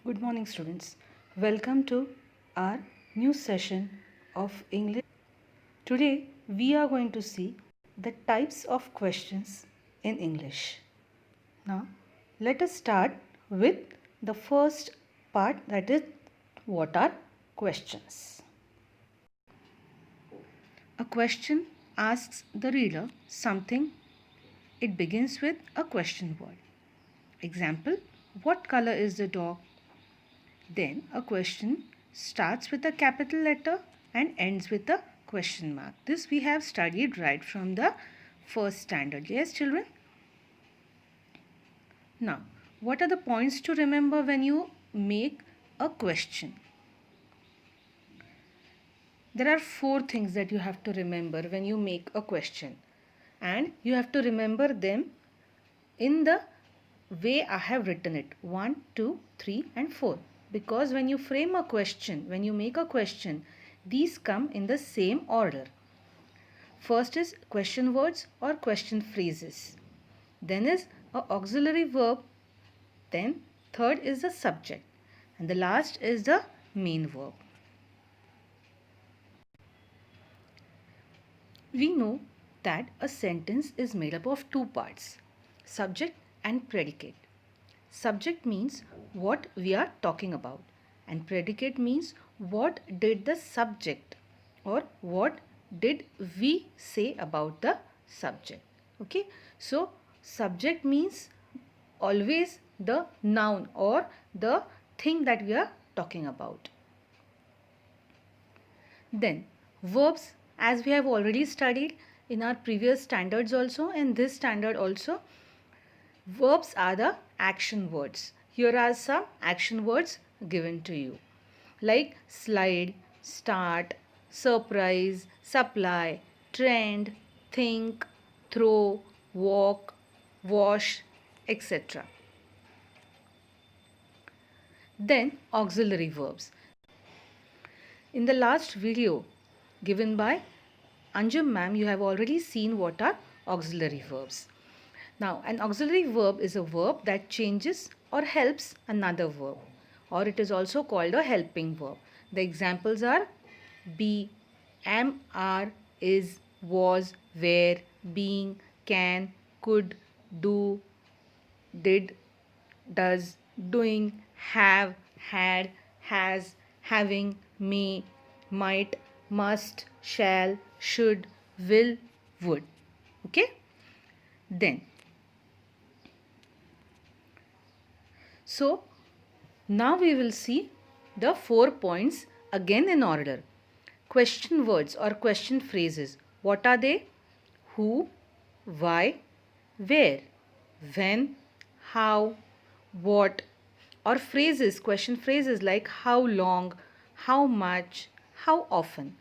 Good morning, students. Welcome to our new session of English. Today, we are going to see the types of questions in English. Now, let us start with the first part, that is, what are questions? A question asks the reader something. It begins with a question word. Example: what color is the dog? Then a question starts with a capital letter and ends with a question mark. This we have studied right from the first standard. Yes, children? Now, what are the points to remember when you make a question? There are 4 things that you have to remember when you make a question, and you have to remember them in the way I have written it: 1, 2, 3 and 4. Because when you frame a question, when you make a question, these come in the same order. First is question words or question phrases. Then is a auxiliary verb. Then third is the subject. And the last is the main verb. We know that a sentence is made up of 2 parts: subject and predicate. Subject means what we are talking about, and predicate means what did the subject or what did we say about the subject. Okay, so subject means always the noun or the thing that we are talking about. Then verbs, as we have already studied in our previous standards also and this standard also, verbs are the action words. Here are some action words given to you, like slide, start, surprise, supply, trend, think, throw, walk, wash, etc. Then auxiliary verbs. In the last video given by Anjum ma'am, you have already seen what are auxiliary verbs. Now, an auxiliary verb is a verb that changes or helps another verb, or it is also called a helping verb. The examples are be, am, are, is, was, were, being, can, could, do, did, does, doing, have, had, has, having, may, might, must, shall, should, will, would. Okay? Then, so now we will see the 4 points again in order. Question words or question phrases. What are they? Who, why, where, when, how, what. Or phrases, question phrases like how long, how much, how often.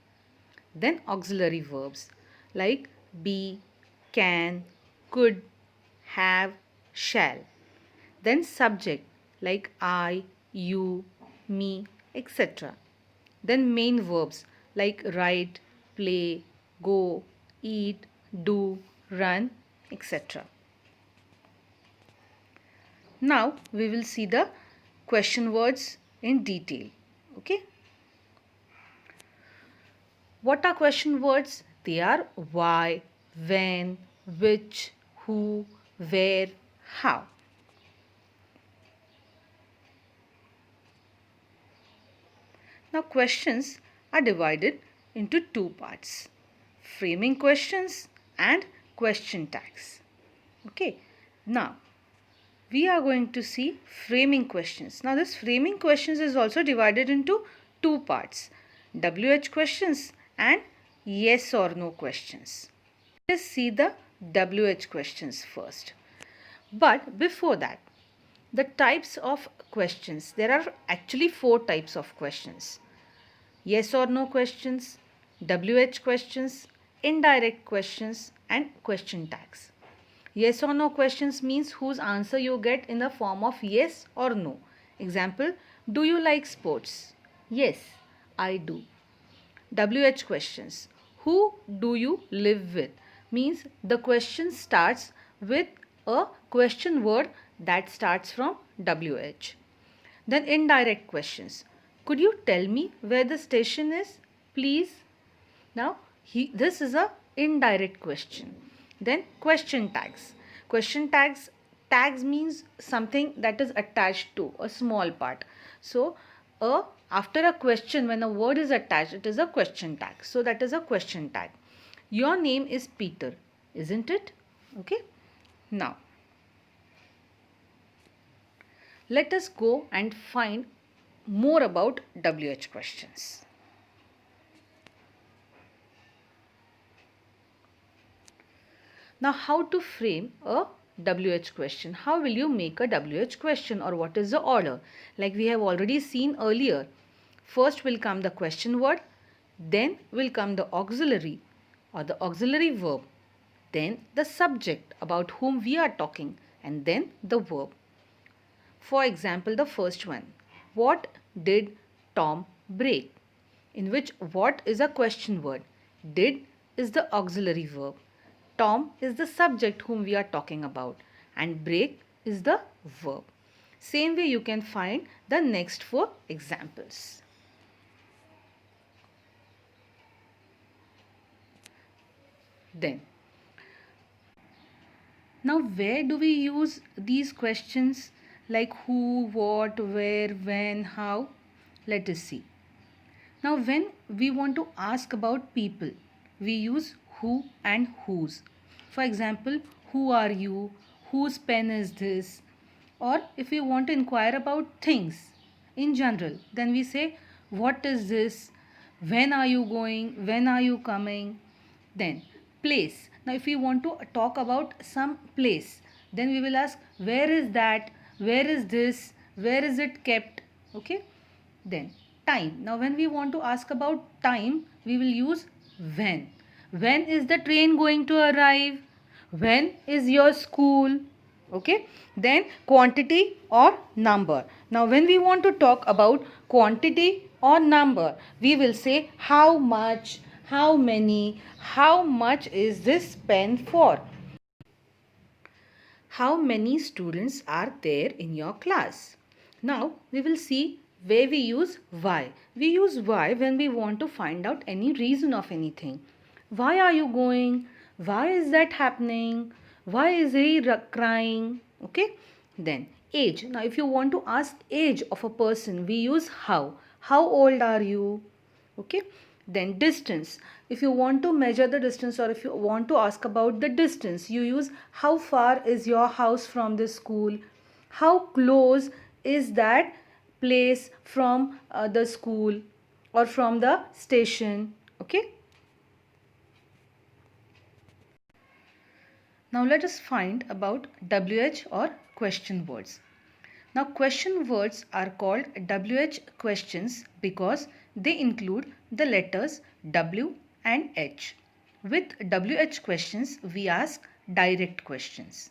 Then auxiliary verbs like be, can, could, have, shall. Then subject like I, you, me, etc. Then main verbs like write, play, go, eat, do, run, etc. Now we will see the question words in detail. Okay. What are question words? They are why, when, which, who, where, how. Now questions are divided into 2 parts: framing questions and question tags. Okay. Now we are going to see framing questions. Now this framing questions is also divided into 2 parts: WH questions and yes or no questions. Let us see the WH questions first. But before that, the types of questions. There are actually 4 types of questions: yes or no questions, WH questions, indirect questions, and question tags. Yes or no questions means whose answer you get in the form of yes or no. Example, do you like sports? Yes, I do. WH questions. Who do you live with? Means the question starts with a question word that starts from WH. Then indirect questions. Could you tell me where the station is, please? Now, this is a indirect question. Then question tags. Question tags means something that is attached to a small part. So, after a question, when a word is attached, it is a question tag. So, that is a question tag. Your name is Peter, isn't it? Okay. Now, let us go and find more about WH questions. Now, how to frame a WH question? How will you make a WH question, or what is the order? Like we have already seen earlier, first will come the question word, then will come the auxiliary or the auxiliary verb, then the subject about whom we are talking, and then the verb. For example, the first one, what did Tom break? In which what is a question word, did is the auxiliary verb, Tom is the subject whom we are talking about, and break is the verb. Same way you can find the next four examples. Then, now where do we use these questions like who, what, where, when, how? Let us see. Now, when we want to ask about people, we use who and whose. For example, who are you? Whose pen is this? Or if we want to inquire about things in general, then we say, what is this? When are you going? When are you coming? Then, place. Now, if we want to talk about some place, then we will ask, where is that? Where is this? Where is it kept? Okay. Then, time. Now, when we want to ask about time, we will use when. When is the train going to arrive? When is your school? Okay. Then, quantity or number. Now, when we want to talk about quantity or number, we will say how much, how many, how much is this pen for? How many students are there in your class? Now we will see where we use why. We use why when we want to find out any reason of anything. Why are you going? Why is that happening? Why is he crying? Okay. Then age. Now if you want to ask age of a person, we use how. How old are you? Okay. Then distance. If you want to measure the distance, or if you want to ask about the distance, you use how far is your house from the school? How close is that place from the school or from the station? Okay. Now let us find about WH or question words. Now question words are called WH questions because they include the letters W and H. With WH questions, we ask direct questions.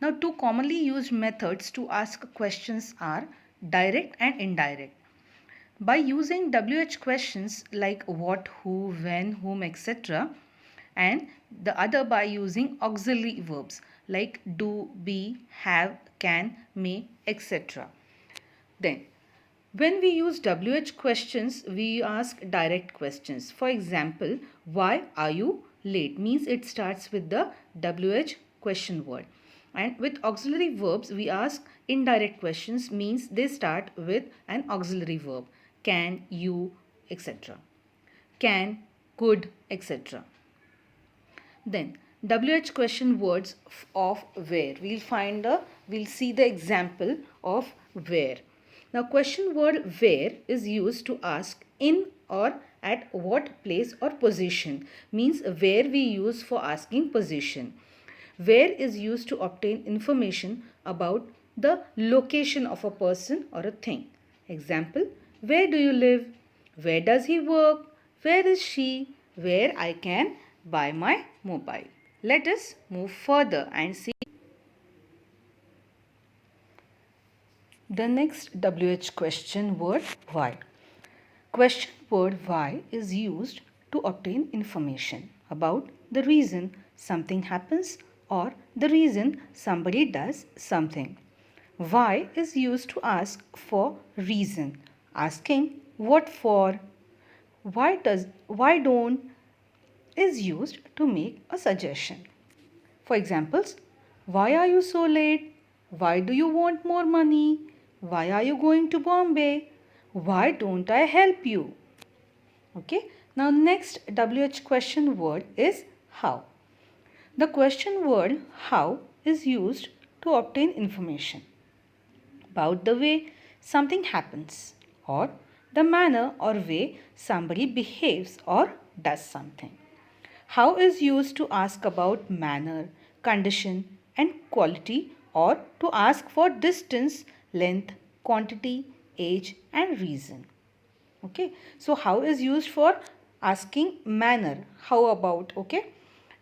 Now two commonly used methods to ask questions are direct and indirect. By using WH questions like what, who, when, whom, etc., and the other by using auxiliary verbs like do, be, have, can, may, etc. Then, when we use WH questions, we ask direct questions. For example, why are you late? Means it starts with the WH question word. And with auxiliary verbs, we ask indirect questions, means they start with an auxiliary verb. Can, you, etc. Can, could, etc. Then WH question words of where. We'll see the example of where. Now question word where is used to ask in or at what place or position, means where we use for asking position. Where is used to obtain information about the location of a person or a thing. Example, where do you live? Where does he work? Where is she? Where I can buy my mobile. Let us move further and see the next WH question word why. Question word why is used to obtain information about the reason something happens or the reason somebody does something. Why is used to ask for reason. Asking what for. Why don't is used to make a suggestion. For examples, why are you so late? Why do you want more money? Why are you going to Bombay? Why don't I help you? Okay. Now next WH question word is how. The question word how is used to obtain information about the way something happens or the manner or way somebody behaves or does something. How is used to ask about manner, condition and quality or to ask for distance, length, quantity, age and reason. Okay. So how is used for asking manner. How about, okay.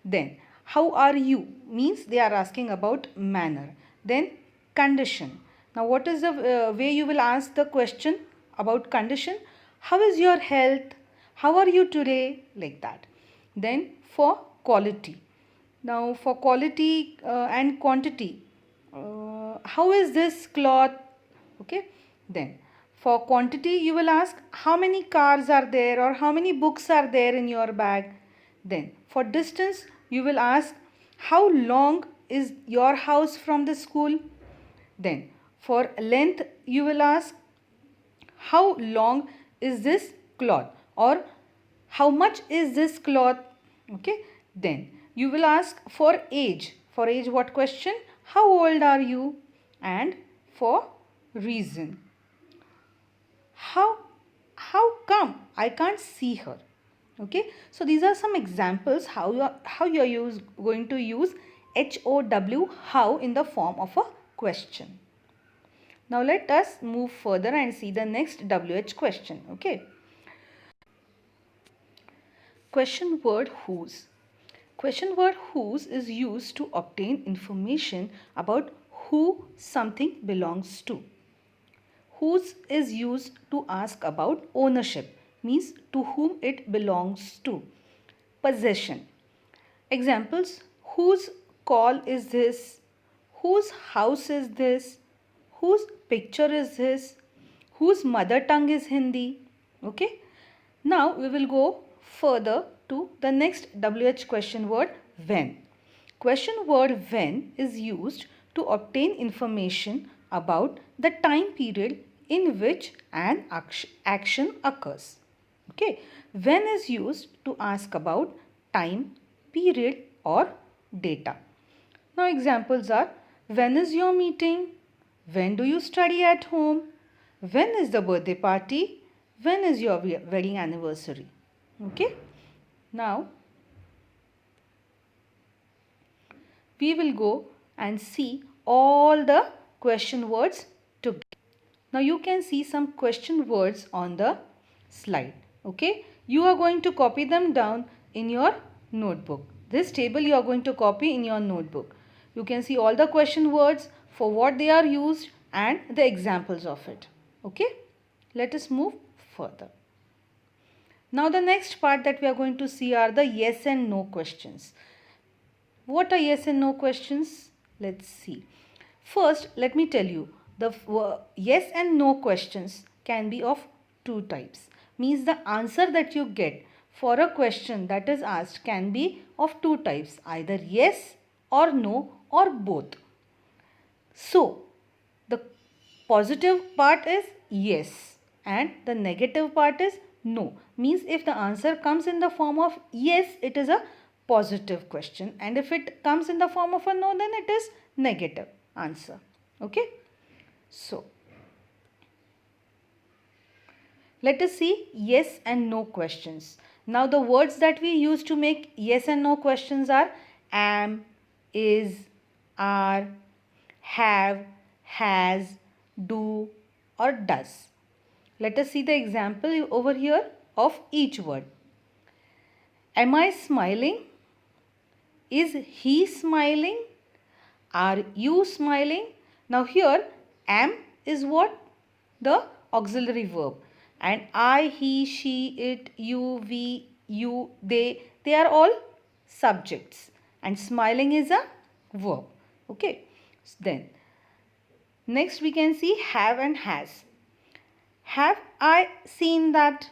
Then how are you means they are asking about manner. Then condition. Now what is the way you will ask the question about condition? How is your health? How are you today? Like that. Then for quality. Now for quality and quantity. How is this cloth? Okay. Then for quantity you will ask how many cars are there or how many books are there in your bag. Then for distance you will ask how long is your house from the school. Then for length you will ask how long is this cloth or how much is this cloth. Okay. Then you will ask for age. For age what question? How old are you? And for reason. How come I can't see her? Okay. So these are some examples how you are going to use HOW how in the form of a question. Now let us move further and see the next WH question. Okay. Question word whose. Question word whose is used to obtain information about who something belongs to. Whose is used to ask about ownership, means to whom it belongs to. Possession. Examples, whose call is this? Whose house is this? Whose picture is this? Whose mother tongue is Hindi? Okay. Now we will go further to the next WH question word when. Question word when is used to obtain information about the time period in which an action occurs. Okay. When is used to ask about time, period or data. Now examples are when is your meeting? When do you study at home? When is the birthday party? When is your wedding anniversary? Okay. Now we will go and see all the question words together. Now you can see some question words on the slide. Okay. You are going to copy them down in your notebook. This table you are going to copy in your notebook. You can see all the question words, for what they are used and the examples of it. Okay. Let us move further. Now the next part that we are going to see are the yes and no questions. What are yes and no questions? Let's see. First, let me tell you, the yes and no questions can be of two types. Means the answer that you get for a question that is asked can be of two types, either yes or no or both. So, the positive part is yes and the negative part is no. Means if the answer comes in the form of yes, it is a positive question, and if it comes in the form of a no, then it is negative answer. Okay. So, let us see yes and no questions. Now the words that we use to make yes and no questions are am, is, are, have, has, do or does. Let us see the example over here of each word. Am I smiling? Is he smiling? Are you smiling? Now here am is what? The auxiliary verb. And I, he, she, it, you, we, you, they are all subjects. And smiling is a verb. Okay. Then Next we can see have and has. Have I seen that?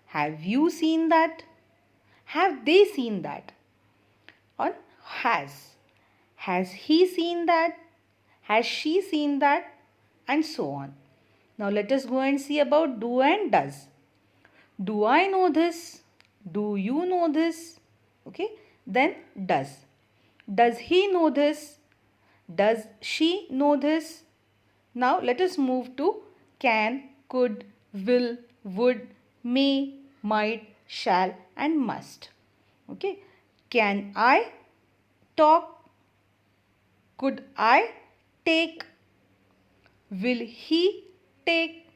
Have you seen that? Have they seen that? Or has. Has he seen that? Has she seen that? And so on. Now let us go and see about do and does. Do I know this? Do you know this? Okay. Then does. Does he know this? Does she know this? Now let us move to can, could, will, would, may, might, shall and must. Okay. Can I talk? Could I take? Will he take?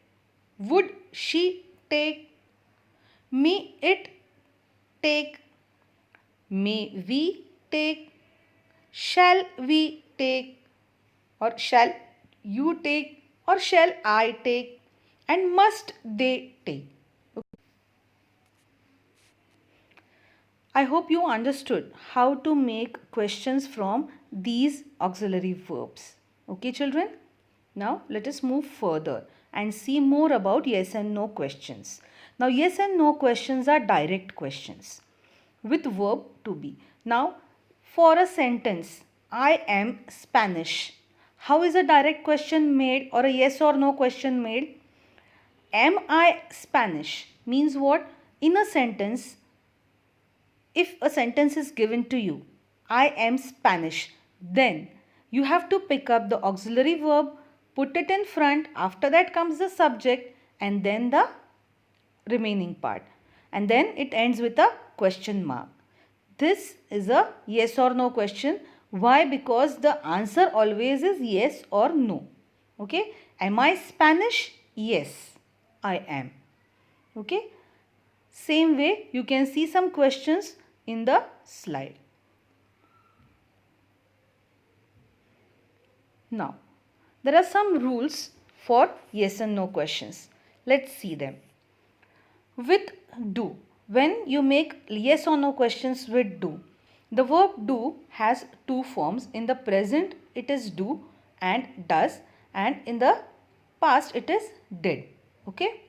Would she take? May it take? May we take? Shall we take? Or shall you take? Or shall I take? And must they take? I hope you understood how to make questions from these auxiliary verbs. Okay, children? Now, let us move further and see more about yes and no questions. Now, yes and no questions are direct questions with verb to be. Now, for a sentence, I am Spanish. How is a direct question made or a yes or no question made? Am I Spanish means what? In a sentence, if a sentence is given to you, I am Spanish, then you have to pick up the auxiliary verb, put it in front, after that comes the subject and then the remaining part. And then it ends with a question mark. This is a yes or no question. Why? Because the answer always is yes or no. Okay. Am I Spanish? Yes, I am. Okay. Same way, you can see some questions in the slide. Now, there are some rules for yes and no questions. Let's see them. With do, when you make yes or no questions with do, the verb do has two forms. In the present, it is do and does, and in the past, it is did. Okay.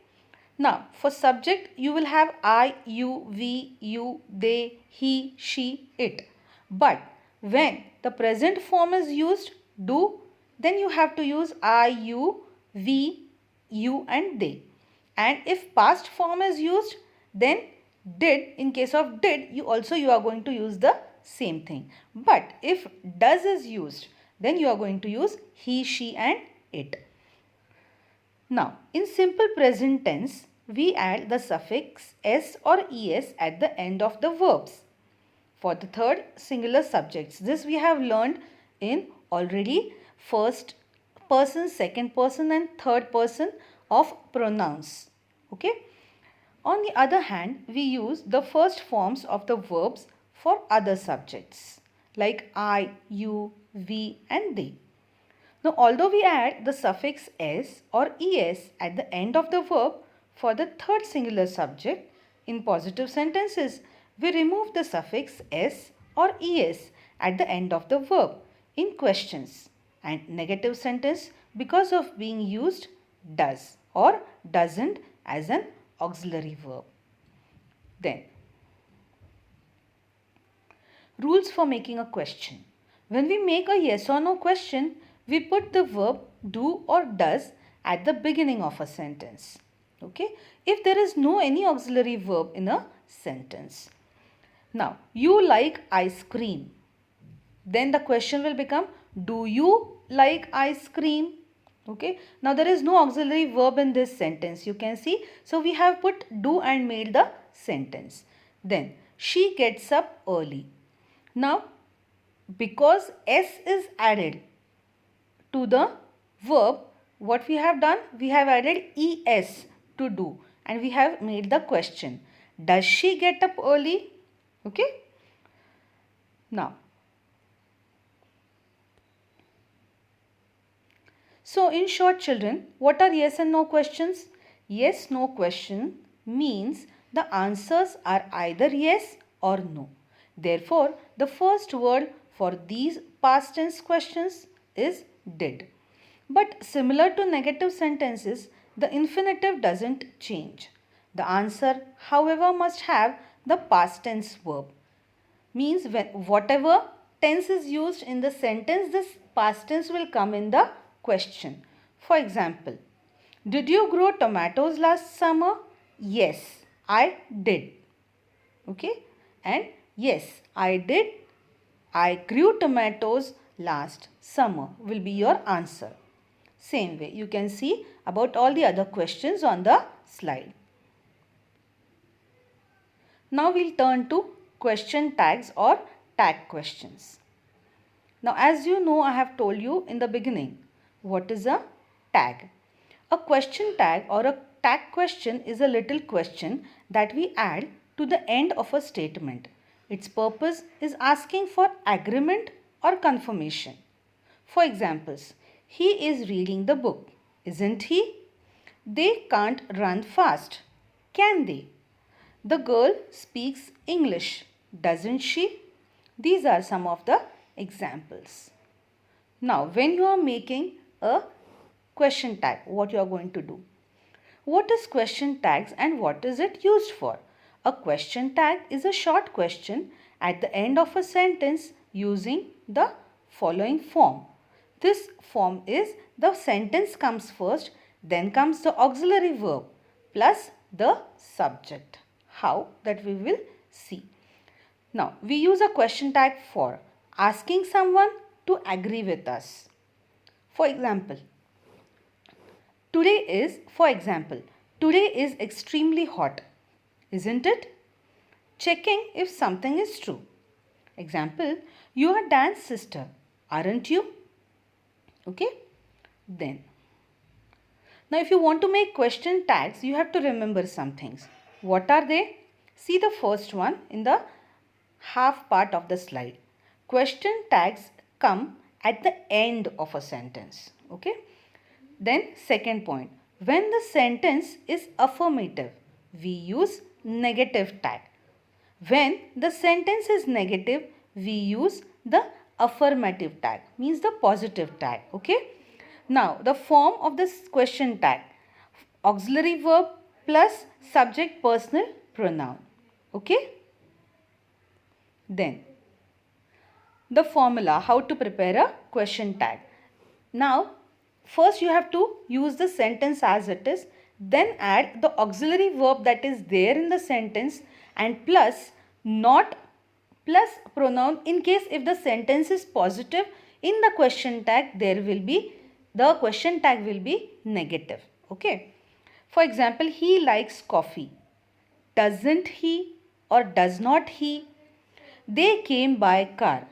Now, for subject, you will have I, you, we, you, they, he, she, it. But when the present form is used, do, then you have to use I, you, we, you and they. And if past form is used, then did, in case of did, you are going to use the same thing. But if does is used, then you are going to use he, she and it. Now, in simple present tense, we add the suffix s or es at the end of the verbs. For the third singular subjects, this we have learned in already first person, second person and third person of pronouns. Okay. On the other hand, we use the first forms of the verbs for other subjects like I, you, we and they. Now, although we add the suffix s or es at the end of the verb for the third singular subject, in positive sentences, we remove the suffix s or es at the end of the verb in questions, and negative sentence because of being used does or doesn't as an auxiliary verb. Then, rules for making a question. When we make a yes or no question, we put the verb do or does at the beginning of a sentence. Okay? If there is no any auxiliary verb in a sentence. Now, you like ice cream. Then the question will become, do you like ice cream? Okay. Now, there is no auxiliary verb in this sentence. You can see. So, we have put do and made the sentence. Then, she gets up early. Now, because s is added to the verb, what we have done? We have added es to do and we have made the question. Does she get up early? Okay. Now, so in short children, what are yes and no questions? Yes, no question means the answers are either yes or no. Therefore, the first word for these past tense questions is did. But similar to negative sentences, the infinitive doesn't change. The answer, however, must have the past tense verb. Means when whatever tense is used in the sentence, this past tense will come in the question. For example, did you grow tomatoes last summer? Yes, I did. Okay, and yes, I did. I grew tomatoes last summer will be your answer. Same way, you can see about all the other questions on the slide. Now we'll turn to question tags or tag questions. Now as you know, I have told you in the beginning, what is a tag? A question tag or a tag question is a little question that we add to the end of a statement. Its purpose is asking for agreement or confirmation. For examples, he is reading the book, isn't he? They can't run fast, can they? The girl speaks English, doesn't she? These are some of the examples. Now, when you are making a question tag, what you are going to do? What is question tags and what is it used for? A question tag is a short question at the end of a sentence using the following form. This form is the sentence comes first, then comes the auxiliary verb plus the subject. How? That we will see. Now, we use a question tag for asking someone to agree with us. For example, today is extremely hot, isn't it? Checking if something is true. Example, you are Dan's sister, aren't you? Okay, then. Now, if you want to make question tags, you have to remember some things. What are they? See the first one in the half part of the slide. Question tags come at the end of a sentence. Okay. Then second point. When the sentence is affirmative, we use negative tag. When the sentence is negative, we use the affirmative tag. Means the positive tag. Okay. Now, the form of this question tag, auxiliary verb plus subject personal pronoun. Okay. Then, the formula how to prepare a question tag. Now, first you have to use the sentence as it is, then add the auxiliary verb that is there in the sentence and plus not plus pronoun in case if the sentence is positive in the question tag there will be the question tag will be negative. Okay. For example, he likes coffee. Doesn't he or does not he? They came by car.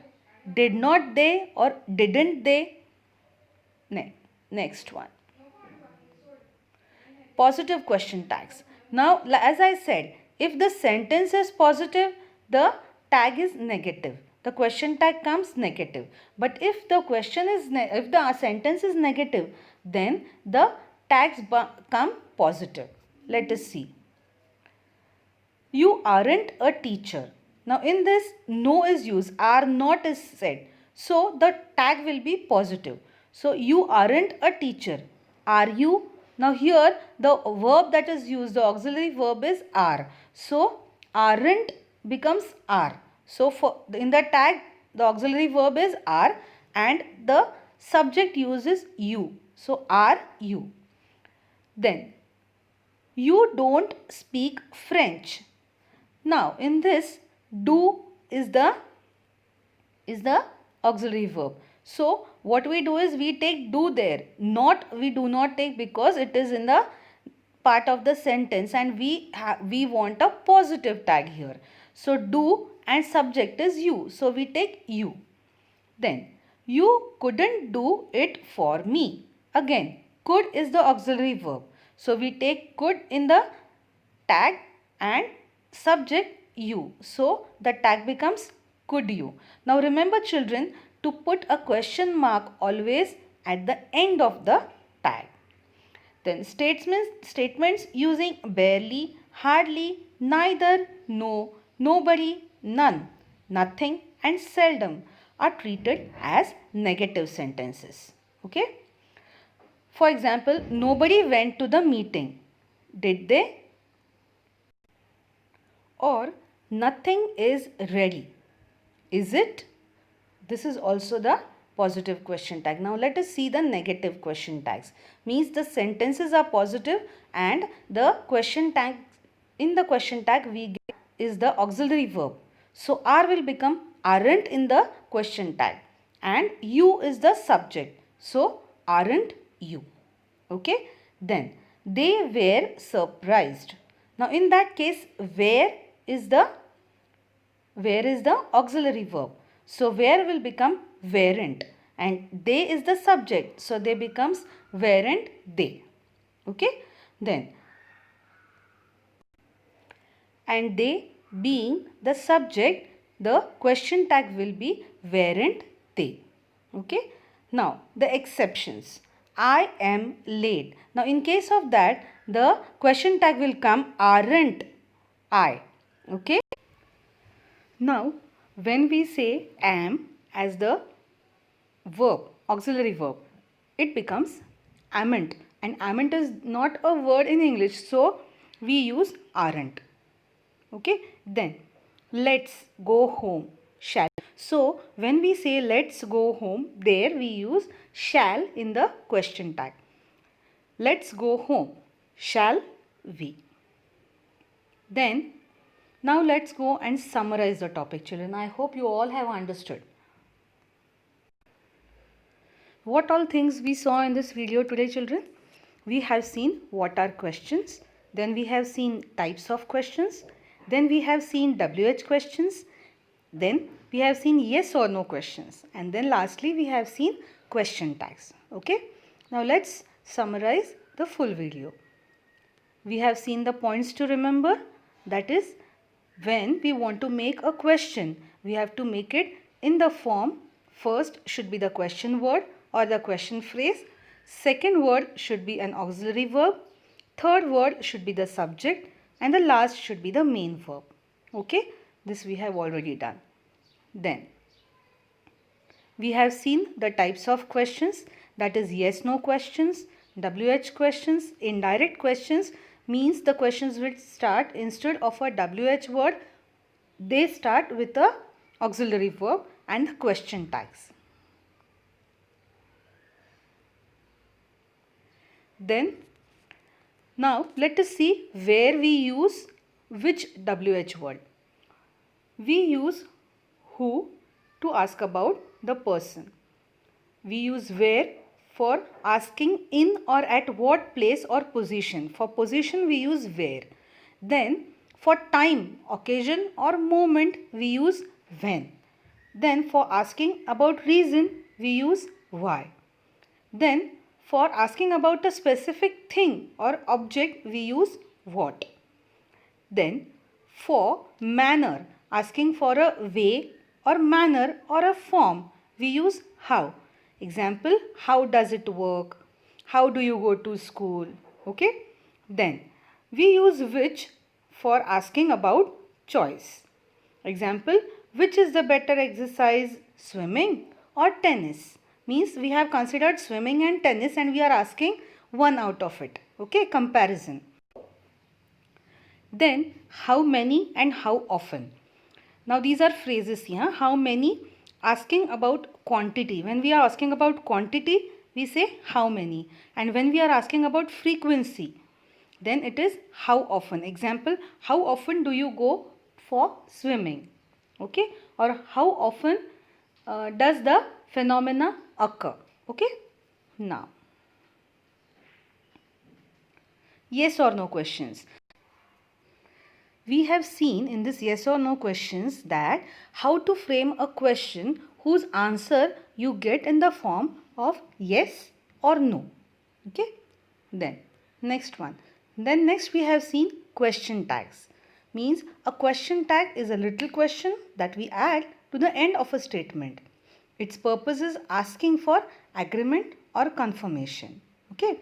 Did not they or didn't they? Next one. Positive question tags. Now, as I said, if the sentence is positive, the tag is negative. The question tag comes negative. But if the sentence is negative, then the tags come positive. Let us see. You aren't a teacher. Now in this, no is used, are not is said. So the tag will be positive. So you aren't a teacher. Are you? Now here the verb that is used, the auxiliary verb is are. So aren't becomes are. So in the tag, the auxiliary verb is are and the subject uses you. So are you. Then you don't speak French. Now in this, do is the auxiliary verb. So what we do is we take do there. Not we do not take because it is in the part of the sentence and we want a positive tag here. So do and subject is you. So we take you. Then you couldn't do it for me. Again, could is the auxiliary verb. So we take could in the tag and subject you. So the tag becomes could you. Now remember children to put a question mark always at the end of the tag. Then statements using barely, hardly, neither, no, nobody, none, nothing and seldom are treated as negative sentences. Okay. For example, nobody went to the meeting. Did they? Or nothing is ready. Is it? This is also the positive question tag. Now let us see the negative question tags. Means the sentences are positive and the question tag, in the question tag we get is the auxiliary verb. So are will become aren't in the question tag and you is the subject. So aren't you. Okay. Then they were surprised. Now in that case is the where is the auxiliary verb. So where will become weren't and they is the subject. So they becomes weren't they. Okay. Then and they being the subject, the question tag will be weren't they. Okay. Now the exceptions. I am late. Now in case of that, the question tag will come aren't I. Okay. Now when we say am as the verb, auxiliary verb, it becomes amn't, and amn't is not a word in English, so we use aren't. Okay, then let's go home, shall. So when we say let's go home, there we use shall in the question tag. Let's go home, shall we? Then now let's go and summarize the topic, children. I hope you all have understood. What all things we saw in this video today, children? We have seen what are questions, then we have seen types of questions, then we have seen WH questions, then we have seen yes or no questions, and then lastly we have seen question tags. Okay, now let's summarize the full video. We have seen the points to remember, that is, when we want to make a question, we have to make it in the form, first should be the question word or the question phrase, second word should be an auxiliary verb, third word should be the subject, and the last should be the main verb. Okay, this we have already done. Then we have seen the types of questions, that is yes no questions, WH questions. Indirect questions means the questions which start instead of a WH word, they start with a auxiliary verb and question tags. Then now let us see where we use which WH word. We use who to ask about the person. We use where for asking in or at what place or position. For position we use where. Then for time, occasion or moment we use when. Then for asking about reason we use why. Then for asking about a specific thing or object we use what. Then for manner, asking for a way or manner or a form, we use how. Example, how does it work? How do you go to school? Okay. Then we use which for asking about choice. Example, which is the better exercise, swimming or tennis? Means we have considered swimming and tennis and we are asking one out of it. Okay, comparison. Then how many and how often. Now these are phrases here. How many, asking about quantity. When we are asking about quantity, we say how many. And when we are asking about frequency, then it is how often. Example, how often do you go for swimming? Okay, or how often does the phenomena occur? Okay, now yes or no questions. We have seen in this yes or no questions that how to frame a question whose answer you get in the form of yes or no. Okay. Then next one. Then next we have seen question tags. Means a question tag is a little question that we add to the end of a statement. Its purpose is asking for agreement or confirmation. Okay.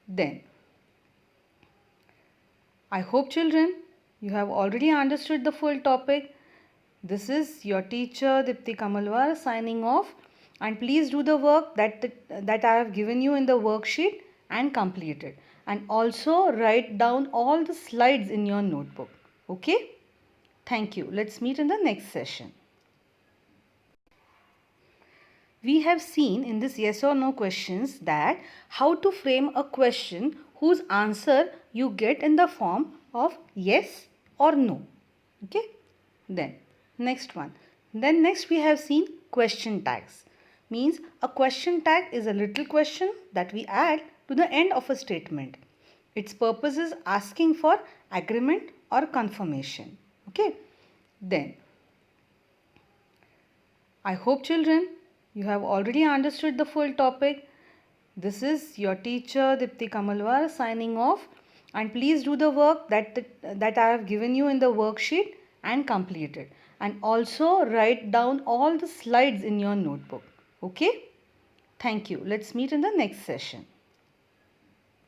Then I hope children you have already understood the full topic. This is your teacher Dipti Kamalwar signing off, and please do the work that I have given you in the worksheet and complete it. And also write down all the slides in your notebook. Okay? Thank you. Let's meet in the next session. We have seen in this yes or no questions that how to frame a question whose answer you get in the form of yes or no. Okay? Then next one. Then next we have seen question tags. Means a question tag is a little question that we add to the end of a statement. Its purpose is asking for agreement or confirmation. Okay? Then I hope children you have already understood the full topic. This is your teacher Dipti Kamalwar signing off, and please do the work that I have given you in the worksheet and complete it, and also write down all the slides in your notebook. Okay? Thank you. Let's meet in the next session.